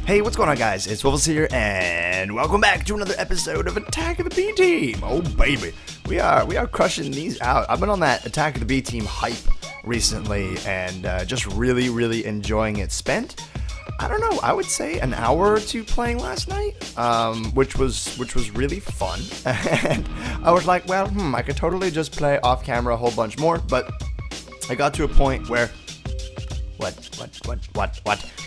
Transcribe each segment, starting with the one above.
Hey, what's going on, guys? It's Woofless here, and welcome back to another episode of Attack of the B Team. Oh baby, we are crushing these out. I've been on that Attack of the B Team hype recently, and just really enjoying it. Spent, I don't know, I would say an hour or two playing last night, which was really fun. And I was like, well, I could totally just play off camera a whole bunch more, but I got to a point where.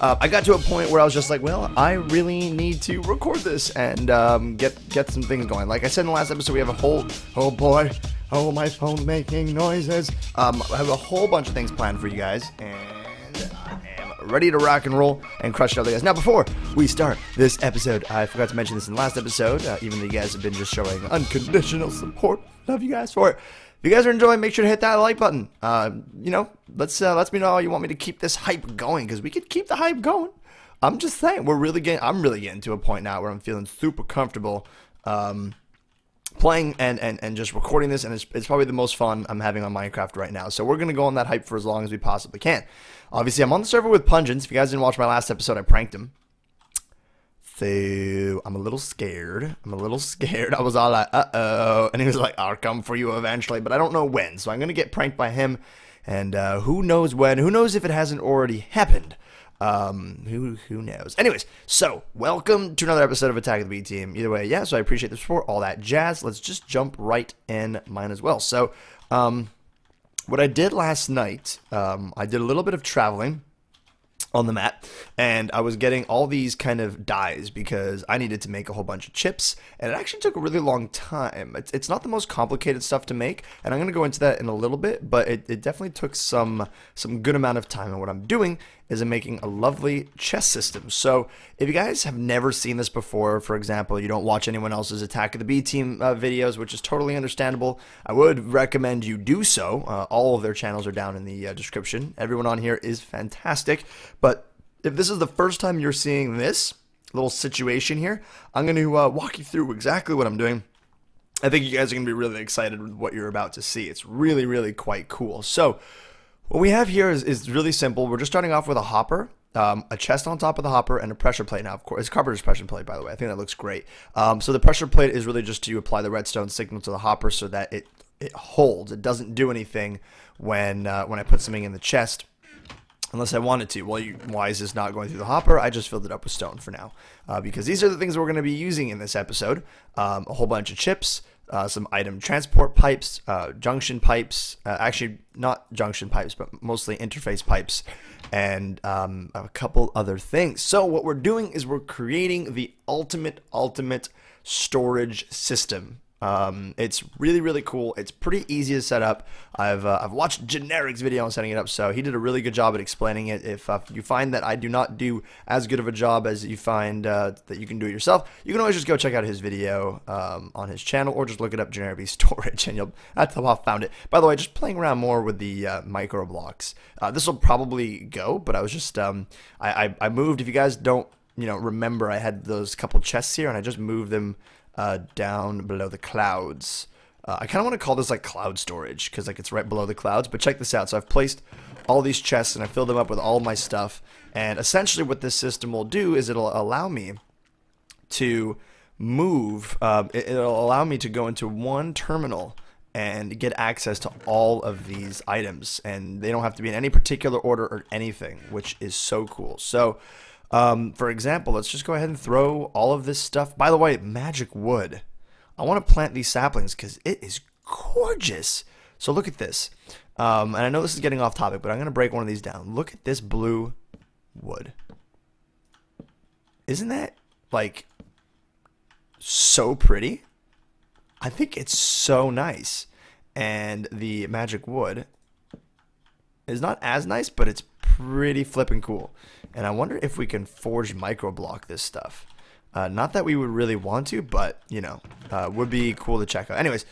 I got to a point where I was just like, well, I really need to record this and get some things going. Like I said in the last episode, we have a whole, oh boy, oh, my phone making noises. I have a whole bunch of things planned for you guys, and I am ready to rock and roll and crush it out, guys. Now, before we start this episode, I forgot to mention this in the last episode, even though you guys have been just showing unconditional support. Love you guys for it. If you guys are enjoying, make sure to hit that like button. You know, let's me know how you want me to keep this hype going, because we could keep the hype going. I'm just saying, I'm really getting to a point now where I'm feeling super comfortable playing and just recording this, and it's probably the most fun I'm having on Minecraft right now. So we're gonna go on that hype for as long as we possibly can. Obviously, I'm on the server with Pungence. If you guys didn't watch my last episode, I pranked him. So I'm a little scared. I was all like, uh-oh. And he was like, I'll come for you eventually, but I don't know when. So I'm going to get pranked by him. And who knows when? Who knows if it hasn't already happened? Who knows? Anyways, so welcome to another episode of Attack of the B Team. Either way, yeah, so I appreciate the support, all that jazz. Let's just jump right in mine as well. So what I did last night, I did a little bit of traveling on the map, and I was getting all these kind of dyes because I needed to make a whole bunch of chips, and it actually took a really long time. It's not the most complicated stuff to make, and I'm going to go into that in a little bit, but it definitely took some good amount of time, and what I'm doing is I'm making a lovely chest system. So if you guys have never seen this before, for example, you don't watch anyone else's Attack of the B Team videos, which is totally understandable, I would recommend you do so. All of their channels are down in the description. Everyone on here is fantastic, but if this is the first time you're seeing this little situation here, I'm going to walk you through exactly what I'm doing. I think you guys are going to be really excited with what you're about to see. It's really quite cool. So what we have here is really simple. We're just starting off with a hopper, a chest on top of the hopper, and a pressure plate. Now, of course, it's carpenter's pressure plate, by the way. I think that looks great. So the pressure plate is really just to apply the redstone signal to the hopper so that it holds. It doesn't do anything when I put something in the chest, unless I wanted to. Well, why is this not going through the hopper? I just filled it up with stone for now, because these are the things we're going to be using in this episode. A whole bunch of chips, some item transport pipes, junction pipes, actually not junction pipes, but mostly interface pipes, and a couple other things. So what we're doing is we're creating the ultimate storage system. It's really cool. It's pretty easy to set up. I've watched Generic's video on setting it up, so he did a really good job at explaining it. If you find that I do not do as good of a job as you find that you can do it yourself, you can always just go check out his video on his channel, or just look it up, Generic storage, and that's how I found it. By the way, just playing around more with the micro blocks. This will probably go, but I was just I moved. If you guys don't remember, I had those couple chests here, and I just moved them down below the clouds. I kind of want to call this like cloud storage, because like it's right below the clouds, but check this out. So I've placed all these chests and I filled them up with all my stuff, and essentially what this system will do is it'll allow me to move, it'll allow me to go into one terminal and get access to all of these items, and they don't have to be in any particular order or anything, which is so cool. So for example, let's just go ahead and throw all of this stuff. By the way, magic wood. I want to plant these saplings because it is gorgeous. So look at this. And I know this is getting off topic, but I'm going to break one of these down. Look at this blue wood. Isn't that like so pretty? I think it's so nice. And the magic wood is not as nice, but it's pretty flippin' cool. And I wonder if we can forge micro block this stuff. Not that we would really want to, but would be cool to check out. Anyways,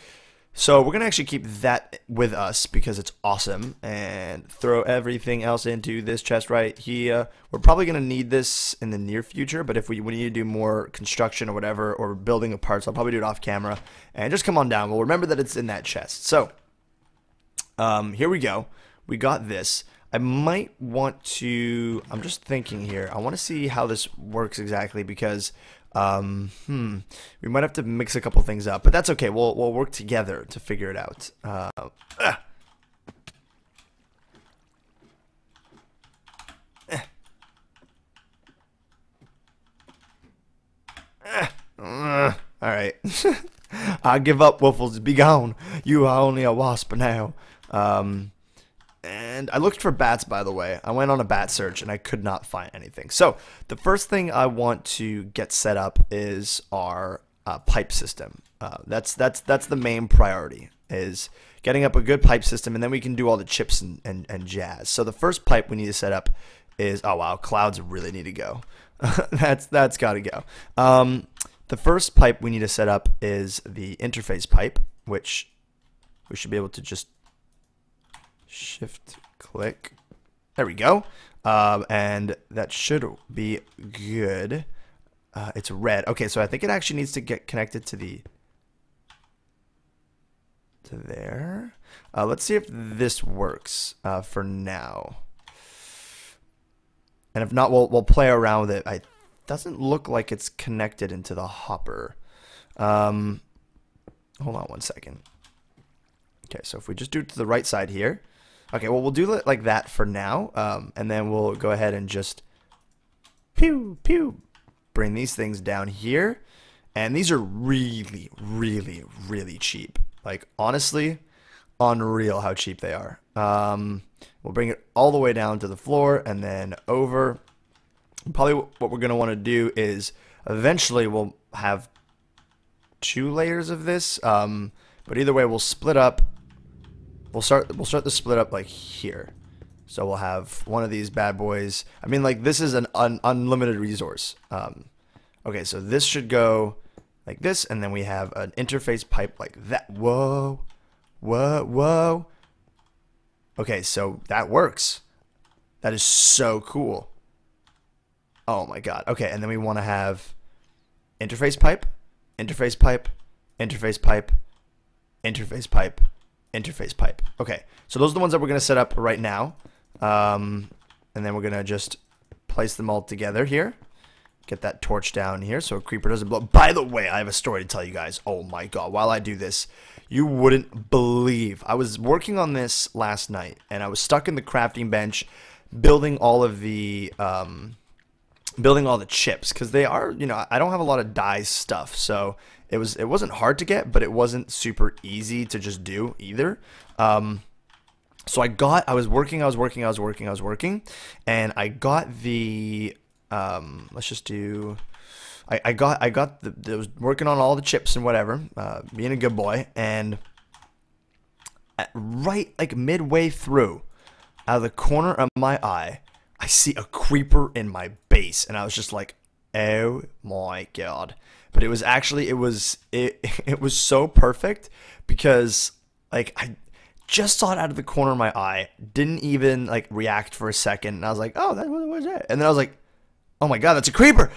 so we're gonna actually keep that with us because it's awesome, and throw everything else into this chest right here. We're probably gonna need this in the near future, but if we need to do more construction or whatever, or building of parts, I'll probably do it off camera and just come on down. We'll remember that it's in that chest. So here we go. We got this. I might want to, I'm just thinking here, I want to see how this works exactly because, we might have to mix a couple things up, but that's okay. We'll work together to figure it out. Alright. I give up, Woofless. Be gone. You are only a wasp now. And I looked for bats, by the way. I went on a bat search, and I could not find anything. So, the first thing I want to get set up is our pipe system. That's the main priority, is getting up a good pipe system, and then we can do all the chips and jazz. So, the first pipe we need to set up is... Oh, wow. Clouds really need to go. That's got to go. The first pipe we need to set up is the interface pipe, which we should be able to just shift click. There we go. And that should be good. It's red. Okay, so I think it actually needs to get connected to there. Let's see if this works for now. And if not, we'll play around with it. Doesn't look like it's connected into the hopper. Hold on one second. Okay, so if we just do it to the right side here. Okay, well, we'll do it like that for now. And then we'll go ahead and just pew, pew, bring these things down here. And these are really, really, really cheap. Like, honestly, unreal how cheap they are. We'll bring it all the way down to the floor and then over. Probably what we're going to want to do is eventually we'll have 2 layers of this, but either way we'll split up. We'll start the split up like here. So we'll have one of these bad boys. I mean, like, this is an unlimited resource. Okay, so this should go like this, and then we have an interface pipe like that. Whoa, whoa, whoa. Okay, so that works. That is so cool. Oh my god. Okay, and then we want to have interface pipe, interface pipe, interface pipe, interface pipe, interface pipe. Okay, so those are the ones that we're going to set up right now. And then we're going to just place them all together here. Get that torch down here so a creeper doesn't blow. By the way, I have a story to tell you guys. Oh my god, while I do this, you wouldn't believe. I was working on this last night, and I was stuck in the crafting bench building all of the... building all the chips, because they are, you know, I don't have a lot of dye stuff, so it wasn't hard to get, but it wasn't super easy to just do either. So I was working, and I got the let's just do, I was working on all the chips and whatever, being a good boy, and right like midway through, out of the corner of my eye, I see a creeper in my base, and I was just like, oh my god. But it was actually, it was so perfect, because like I just saw it out of the corner of my eye, didn't even like react for a second, and I was like, oh, what was that? And then I was like, oh my god, that's a creeper!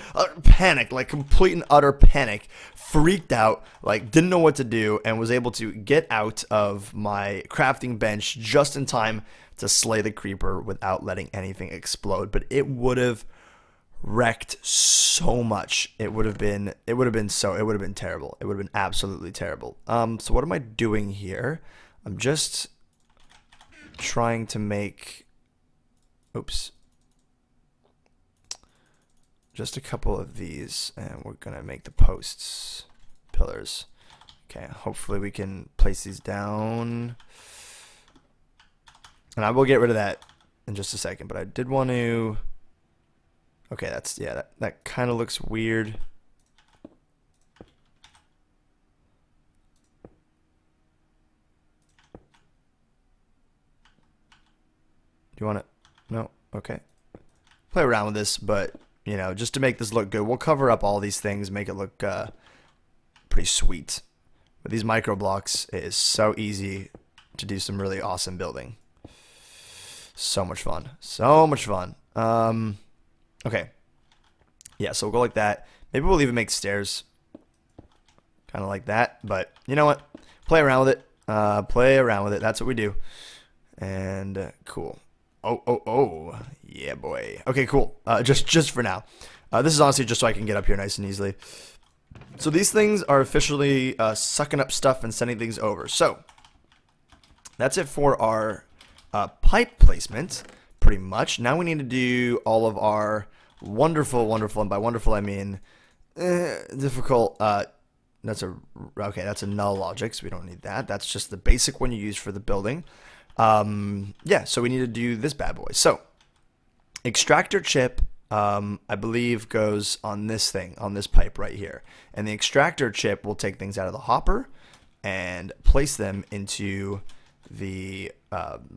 Panic, like complete and utter panic, freaked out, like didn't know what to do, and was able to get out of my crafting bench just in time to slay the creeper without letting anything explode. But it would have wrecked so much. It would have been terrible. It would have been absolutely terrible. So what am I doing here? I'm just trying to make, oops, just a couple of these, and we're gonna make the posts pillars. Okay, hopefully we can place these down. And I will get rid of that in just a second, but I did want to... Okay, that's, yeah, that kind of looks weird. Do you want to... No? Okay. Play around with this, but, you know, just to make this look good, we'll cover up all these things, make it look pretty sweet. With these micro blocks, it is so easy to do some really awesome building. So much fun. So much fun. Okay. Yeah, so we'll go like that. Maybe we'll even make stairs. Kind of like that. But you know what? Play around with it. Play around with it. That's what we do. And cool. Oh. Yeah, boy. Okay, cool. Just for now. This is honestly just so I can get up here nice and easily. So these things are officially sucking up stuff and sending things over. So that's it for our pipe placement, pretty much. Now we need to do all of our wonderful, and by wonderful I mean difficult. That's a null logic, so we don't need that. That's just the basic one you use for the building. Yeah, so we need to do this bad boy. So extractor chip, I believe, goes on this thing, on this pipe right here, and the extractor chip will take things out of the hopper and place them into the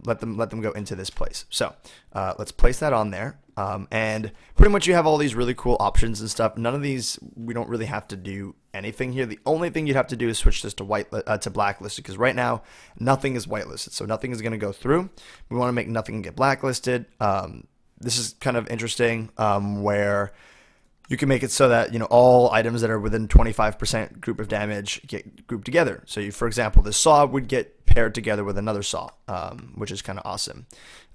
let them go into this place. So let's place that on there, and pretty much you have all these really cool options and stuff. None of these, we don't really have to do anything here. The only thing you'd have to do is switch this to blacklisted, because right now nothing is whitelisted, so nothing is going to go through. We want to make nothing get blacklisted. This is kind of interesting, where you can make it so that, you know, all items that are within 25% group of damage get grouped together. So you, for example, this saw would get paired together with another saw, which is kind of awesome.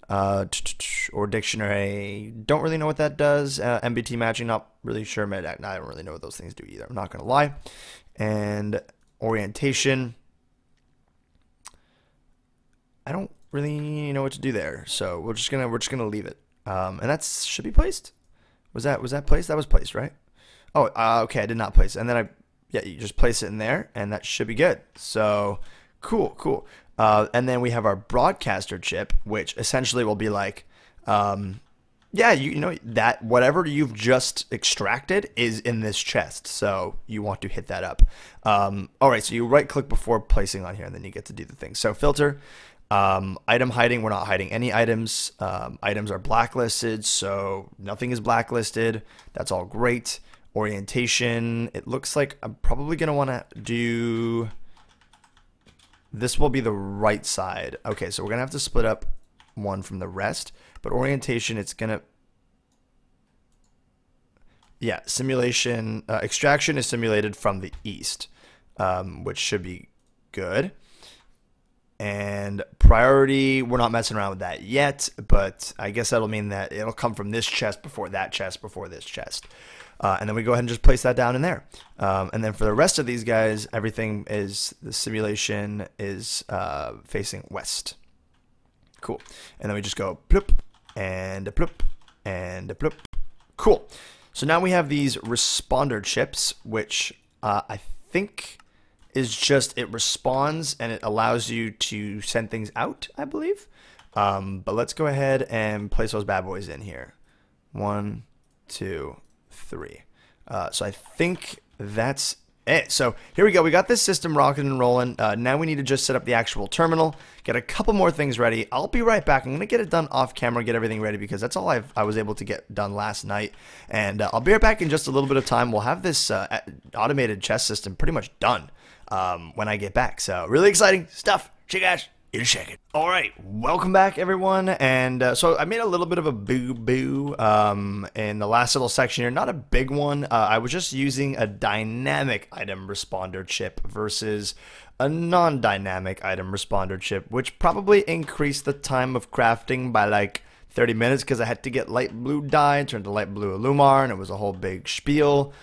Or dictionary, don't really know what that does. MBT matching, not really sure. I don't really know what those things do either, I'm not gonna lie. And orientation, I don't really know what to do there, so we're just gonna leave it. And that should be placed. Was that placed? That was placed, right? Oh, okay, I did not place it. And then yeah, you just place it in there, and that should be good. So cool. And then we have our broadcaster chip, which essentially will be like, yeah, you know that whatever you've just extracted is in this chest, so you want to hit that up. All right, so you right click before placing on here, and then you get to do the thing. So filter, item hiding, we're not hiding any items. Items are blacklisted, so nothing is blacklisted. That's all great. Orientation, it looks like I'm probably gonna want to do, this will be the right side. Okay, so we're gonna have to split up one from the rest, but orientation, it's gonna, yeah, simulation, extraction is simulated from the east, which should be good. And priority, we're not messing around with that yet, but I guess that'll mean that it'll come from this chest before that chest before this chest. And then we go ahead and just place that down in there. And then for the rest of these guys, everything is, the simulation is facing west. Cool. And then we just go bloop and a bloop and a bloop. Cool. So now we have these responder chips, which I think is just, it responds and it allows you to send things out, I believe. But let's go ahead and place those bad boys in here. 1, 2, 3. So I think that's it. So here we go. We got this system rocking and rolling. Now we need to just set up the actual terminal, get a couple more things ready. I'll be right back. I'm going to get it done off camera, get everything ready, because that's all I was able to get done last night. And I'll be right back in just a little bit of time. We'll have this automated chest system pretty much done when I get back. So really exciting stuff. See you guys in a second. All right, welcome back, everyone. And so I made a little bit of a boo-boo in the last little section here. Not a big one. I was just using a dynamic item responder chip versus a non-dynamic item responder chip, which probably increased the time of crafting by like 30 minutes because I had to get light blue dye, turned to light blue Illumar, and it was a whole big spiel.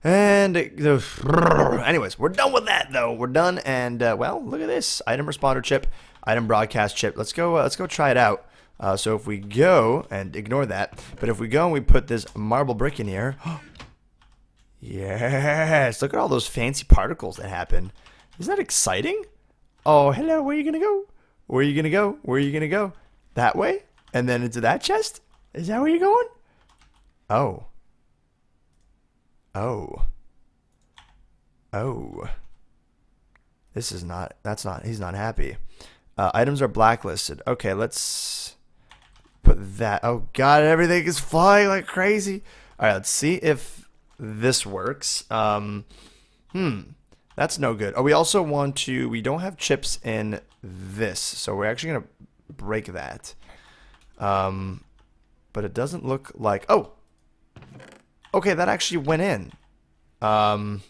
And anyways, we're done with that though. We're done, and well, look at this item responder chip, item broadcast chip. Let's go try it out. So if we go and ignore that, but if we go and we put this marble brick in here, yes, look at all those fancy particles that happen. Isn't that exciting? Oh, hello. Where are you gonna go? Where are you gonna go? Where are you gonna go? That way, and then into that chest. Is that where you're going? Oh. This is not, he's not happy. Items are blacklisted. Okay, let's put that. Oh god, everything is flying like crazy. Alright, let's see if this works. That's no good. Oh, we also want to, we don't have chips in this, so we're actually gonna break that. But it doesn't look like, oh! Okay, that actually went in. Why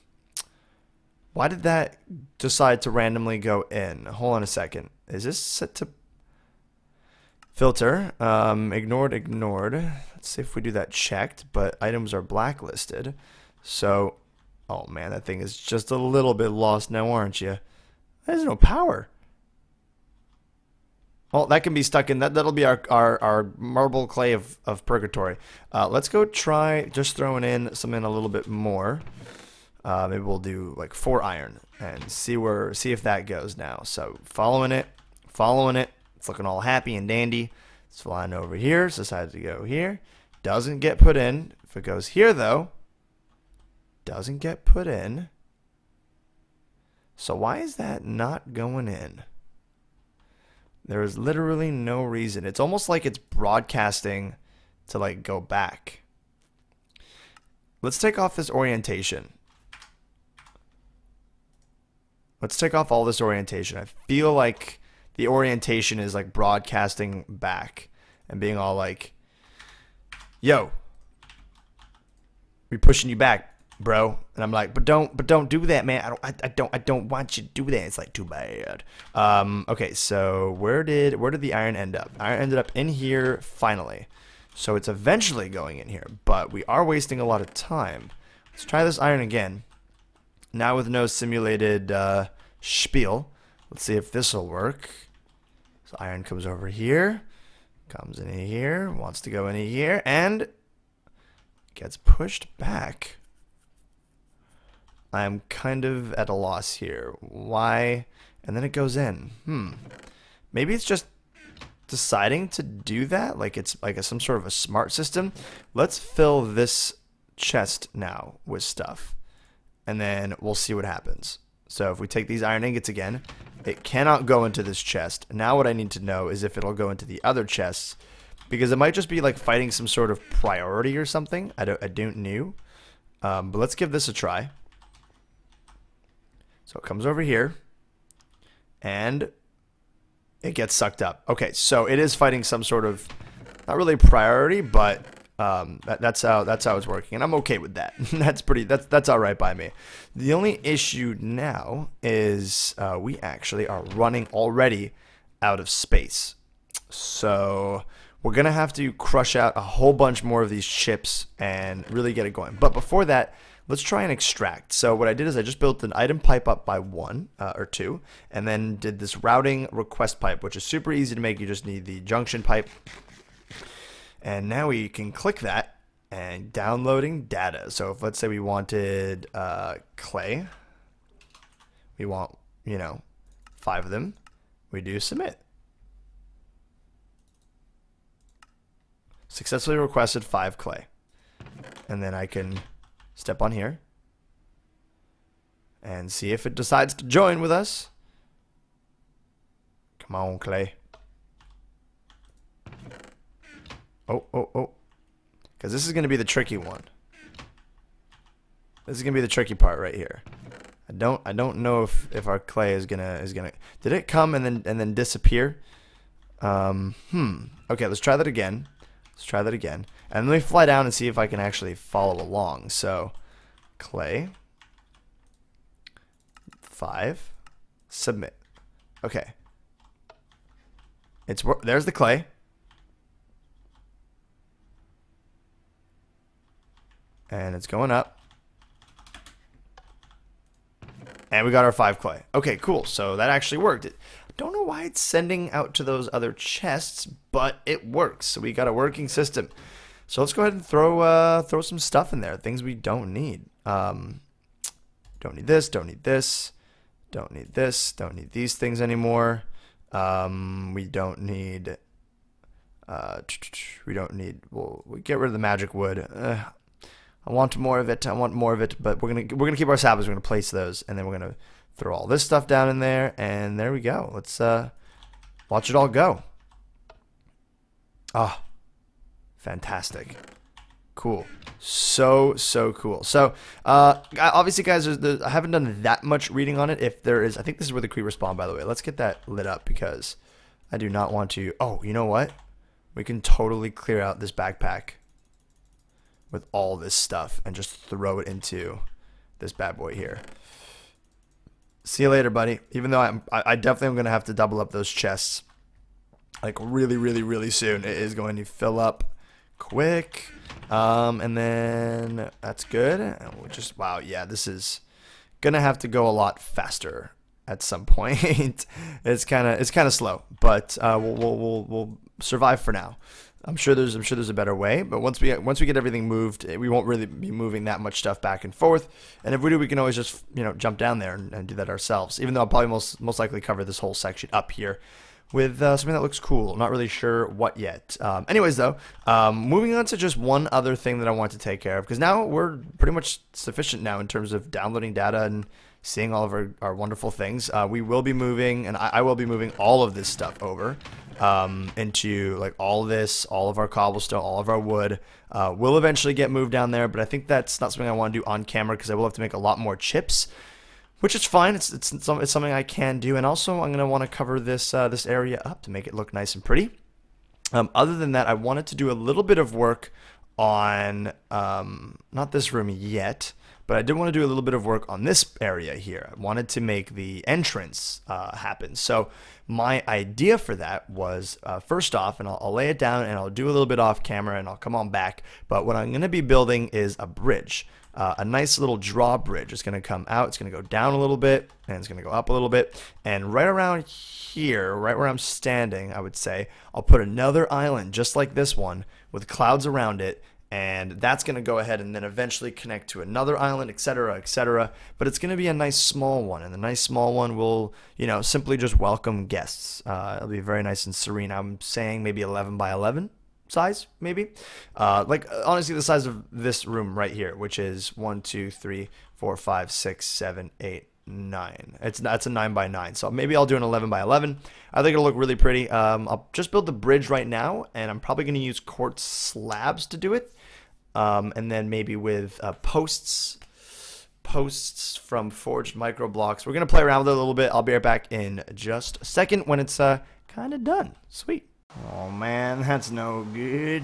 did that decide to randomly go in? Hold on a second. Is this set to... Filter, ignored. Let's see if we do that checked, but items are blacklisted. So, oh man, that thing is just a little bit lost now, aren't you? There's no power. Well, that can be stuck in, that'll be our marble clay of purgatory. Let's go try just throwing in something a little bit more. Maybe we'll do like 4 iron and see if that goes now. So following it. It's looking all happy and dandy. It's flying over here. So decided to go here. Doesn't get put in. If it goes here though, doesn't get put in. So why is that not going in? There is literally no reason. It's almost like it's broadcasting to like go back. Let's take off this orientation. Let's take off all this orientation. I feel like the orientation is like broadcasting back and being all like, yo, we pushing you back, bro. And I'm like, but don't do that, man. I don't want you to do that. It's like too bad. Okay, so where did the iron end up? Iron ended up in here finally. So it's eventually going in here, but we are wasting a lot of time. Let's try this iron again. Now with no simulated spiel. Let's see if this will work. So iron comes over here, comes in here, wants to go in here, and gets pushed back. I'm kind of at a loss here. Why? And then it goes in. Maybe it's just deciding to do that, like it's like some sort of a smart system. Let's fill this chest now with stuff, and then we'll see what happens. So if we take these iron ingots again, it cannot go into this chest. Now what I need to know is if it'll go into the other chests, because it might just be like fighting some sort of priority or something. I don't know. But let's give this a try. So it comes over here, and it gets sucked up. Okay, so it is fighting some sort of, not really priority, but that's how it's working, and I'm okay with that. That's all right by me. The only issue now is we actually are running already out of space, so we're gonna have to crush out a whole bunch more of these chips and really get it going. But before that, let's try and extract. So what I did is I just built an item pipe up by 1 or 2, and then did this routing request pipe, which is super easy to make. You just need the junction pipe. And now we can click that and downloading data. So if let's say we wanted clay, we want, 5 of them, we do submit. Successfully requested 5 clay. And then I can step on here and see if it decides to join with us. Come on, clay. Oh. Because this is going to be the tricky one. This is going to be the tricky part right here. I don't know if our clay is gonna did it come and then disappear? Okay, let's try that again. And let me fly down and see if I can actually follow along. So clay 5 submit. Okay. There's the clay. And it's going up. And we got our 5 clay. Okay, cool. So that actually worked. I don't know why it's sending out to those other chests, but it works. So we got a working system. So let's go ahead and throw some stuff in there. Things we don't need. Don't need this. Don't need this. Don't need this. Don't need these things anymore. We don't need. We'll get rid of the magic wood. I want more of it. But we're gonna keep our saplings. We're gonna place those, and then we're gonna throw all this stuff down in there, and there we go. Let's watch it all go. Ah, fantastic, cool, so cool. So obviously, guys, I haven't done that much reading on it. If there is, I think this is where the creeper spawn. By the way, let's get that lit up because I do not want to. Oh, you know what? We can totally clear out this backpack with all this stuff and just throw it into this bad boy here. See you later, buddy. Even though I definitely am going to have to double up those chests. like really, really, really soon. It is going to fill up quick. And then that's good. And we'll just, wow, yeah, this is gonna have to go a lot faster at some point. It's kind of slow, but we'll survive for now. I'm sure there's a better way, but once we get everything moved, we won't really be moving that much stuff back and forth. And if we do, we can always just jump down there and do that ourselves. Even though I'll probably most likely cover this whole section up here with something that looks cool. Not really sure what yet. Anyways, though, moving on to just one other thing that I want to take care of, because now we're pretty much sufficient now in terms of downloading data and seeing all of our wonderful things. We will be moving, and I will be moving all of this stuff over into like all of our cobblestone, all of our wood. Will eventually get moved down there, but I think that's not something I want to do on camera because I will have to make a lot more chips, which is fine. It's something I can do, and also I'm gonna want to cover this this area up to make it look nice and pretty. Other than that, I wanted to do a little bit of work on not this room yet, but I did want to do a little bit of work on this area here. I wanted to make the entrance happen. So my idea for that was, first off, and I'll lay it down and I'll do a little bit off camera and I'll come on back, but what I'm going to be building is a bridge. A nice little drawbridge. It's going to come out, it's going to go down a little bit, and it's going to go up a little bit. And right around here, right where I'm standing, I would say, I'll put another island just like this one with clouds around it. And that's going to go ahead and then eventually connect to another island, etc., etc. But it's going to be a nice small one. And the nice small one will, simply just welcome guests. It'll be very nice and serene. I'm saying maybe 11 by 11. Size, maybe, like honestly the size of this room right here, which is 1 2 3 4 5 6 7 8 9. That's a 9 by 9, so maybe I'll do an 11 by 11. I think it'll look really pretty. I'll just build the bridge right now, and I'm probably going to use quartz slabs to do it, and then maybe with posts from forged micro blocks. We're going to play around with it a little bit. I'll be right back in just a second when it's kind of done. Sweet. Oh man, that's no good.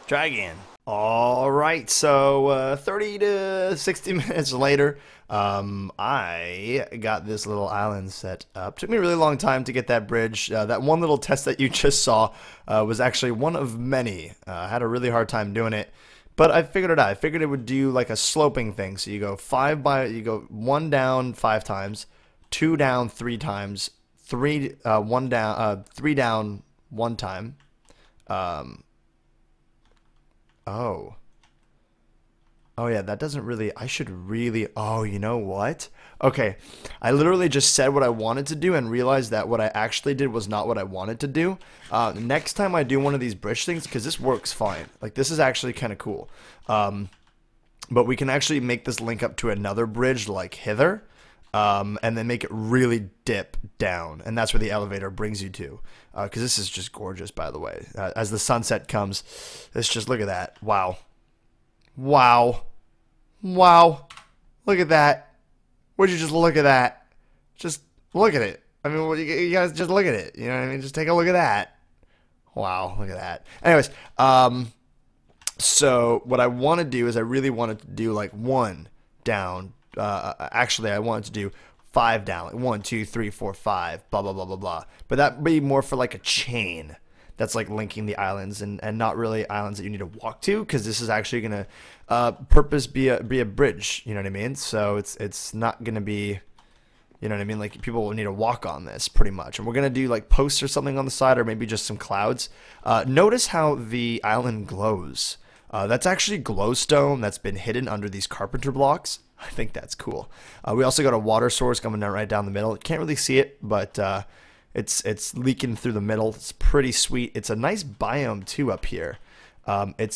Try again. Alright, so 30 to 60 minutes later, I got this little island set up. Took me a really long time to get that bridge. That one little test that you just saw was actually one of many. I had a really hard time doing it, but I figured it out. I figured it would do like a sloping thing. So you go 1 down 5 times, 2 down 3 times, 3 down 1 time. Oh yeah, that doesn't really, I should really, oh, you know what? Okay, I literally just said what I wanted to do and realized that what I actually did was not what I wanted to do. Next time I do one of these bridge things, because this works fine. Like, this is actually kind of cool. But we can actually make this link up to another bridge like hither. And then make it really dip down, and that's where the elevator brings you to, because this is just gorgeous, by the way. As the sunset comes, let's just look at that. Wow, look at that. Would you just look at that? Just look at it. I mean, you guys just look at it, you know what I mean? Just take a look at that. Wow, look at that. Anyways, so what I want to do is I really wanted to do like 1 down. Actually, I wanted to do 5 down, like 1 2 3 4 5, blah blah blah blah blah. But that would be more for like a chain that's like linking the islands, and not really islands that you need to walk to, because this is actually gonna be a bridge. You know what I mean? So it's not gonna be, you know what I mean? Like, people will need to walk on this pretty much, and we're gonna do like posts or something on the side, or maybe just some clouds. Notice how the island glows. That's actually glowstone that's been hidden under these carpenter blocks. I think that's cool. We also got a water source coming down right down the middle. Can't really see it, but it's leaking through the middle. It's pretty sweet. It's a nice biome too up here. It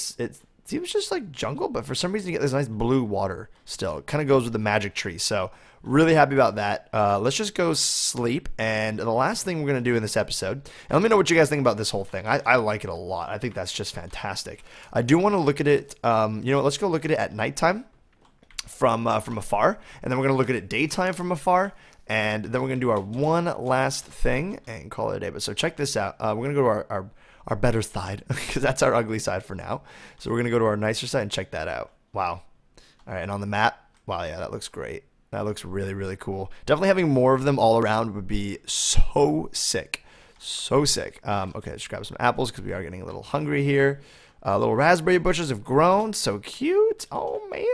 seems just like jungle, but for some reason you get this nice blue water still. It kind of goes with the magic tree. So really happy about that. Let's just go sleep. And the last thing we're going to do in this episode, and let me know what you guys think about this whole thing. I like it a lot. I think that's just fantastic. I do want to look at it. Let's go look at it at nighttime from afar, and then we're going to look at it daytime from afar, and then we're going to do our one last thing and call it a day. But so check this out. We're going to go to our better side, because that's our ugly side for now. So we're going to go to our nicer side and check that out. Wow. All right, and on the map, wow, yeah, that looks great. That looks really, really cool. Definitely having more of them all around would be so sick. So sick. Okay, let's grab some apples because we are getting a little hungry here. Little raspberry bushes have grown. So cute. Oh, man.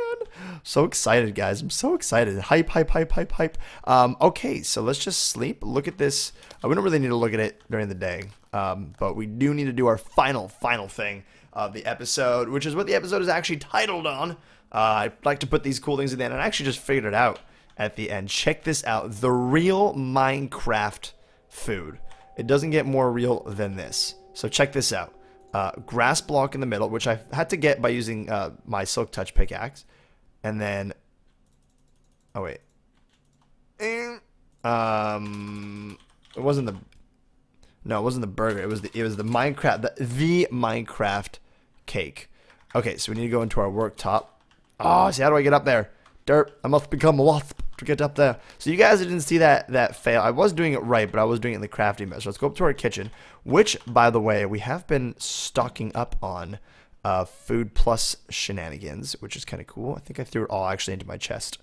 So excited, guys. I'm so excited. Hype, hype, hype, hype, hype. Okay, so let's just sleep. Look at this. We don't really need to look at it during the day. But we do need to do our final thing of the episode, which is what the episode is actually titled on. I like to put these cool things in the end, and I actually just figured it out at the end. Check this out. The real Minecraft food. It doesn't get more real than this. So check this out. Grass block in the middle, which I had to get by using my Silk Touch pickaxe. And then... Oh, wait. It wasn't the... No, it wasn't the burger. It was the Minecraft... The Minecraft cake. Okay, so we need to go into our worktop. Oh, see, how do I get up there? Derp, I must become a wasp to get up there. So you guys didn't see that fail. I was doing it right, but I was doing it in the crafting mode. So let's go up to our kitchen, which, by the way, we have been stocking up on food plus shenanigans, which is kind of cool. I think I threw it all actually into my chest.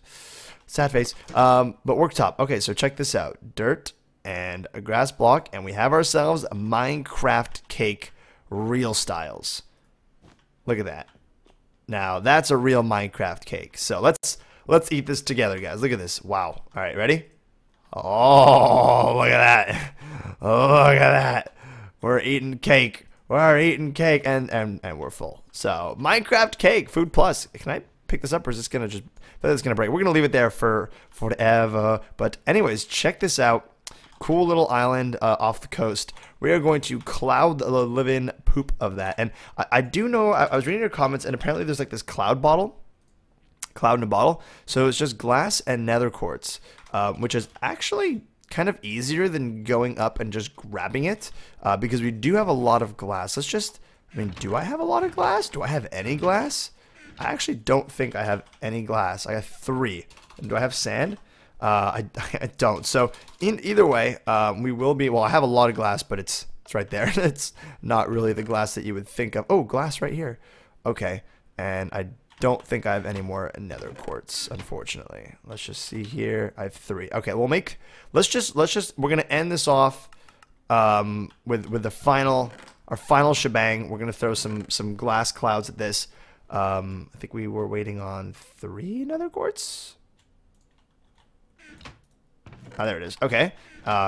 Sad face. But worktop. Okay, so check this out. Dirt and a grass block, and we have ourselves a Minecraft cake, real styles. Look at that. Now, that's a real Minecraft cake. So let's eat this together, guys. Look at this. Wow. All right, ready? Oh, look at that. Oh, look at that. We're eating cake. We're eating cake, and we're full. So, Minecraft cake, food plus. Can I pick this up, or is this going to just... I think it's going to break. We're going to leave it there for forever. But anyways, check this out. Cool little island off the coast. We are going to cloud the living poop of that. And I do know, I was reading your comments, and apparently there's like this cloud in a bottle. So it's just glass and nether quartz, which is actually kind of easier than going up and just grabbing it, because we do have a lot of glass. Let's just, I mean, do I have a lot of glass? Do I have any glass? I actually don't think I have any glass. I have 3. And do I have sand? I don't. So either way, we will be. Well, I have a lot of glass, but it's right there. It's not really the glass that you would think of. Oh, glass right here. Okay, and I don't think I have any more nether quartz, unfortunately. Let's just see here. I have 3. Okay, we'll make. Let's just. We're gonna end this off with our final shebang. We're gonna throw some glass clouds at this. I think we were waiting on 3 nether quartz. Oh, there it is. Okay.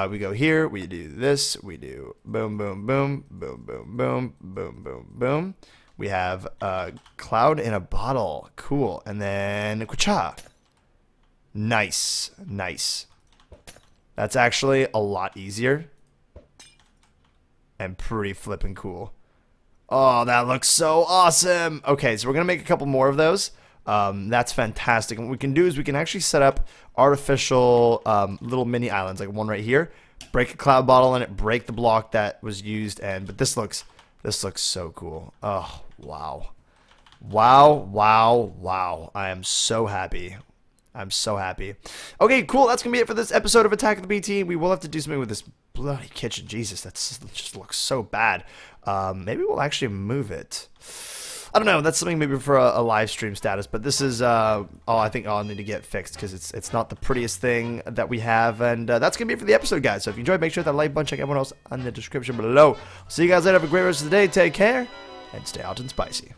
We go here. We do this. We do boom, boom, boom, boom, boom, boom, boom, boom, boom. We have a cloud in a bottle. Cool. And then kucha. Nice. Nice. That's actually a lot easier. And pretty flippin' cool. Oh, that looks so awesome. Okay, so we're going to make a couple more of those. That's fantastic. And what we can do is we can actually set up artificial little mini islands, like one right here. Break a cloud bottle in it, break the block that was used, but this looks so cool. Oh, wow. Wow, wow, wow. I am so happy. I'm so happy. Okay, cool. That's going to be it for this episode of Attack of the BT. We will have to do something with this bloody kitchen. Jesus, that just looks so bad. Maybe we'll actually move it. I don't know. That's something maybe for a live stream status. But this is I think I'll need to get fixed because it's not the prettiest thing that we have. And that's going to be it for the episode, guys. So if you enjoyed, make sure that like button. Check everyone else on the description below. See you guys later. Have a great rest of the day. Take care. And stay hot and spicy.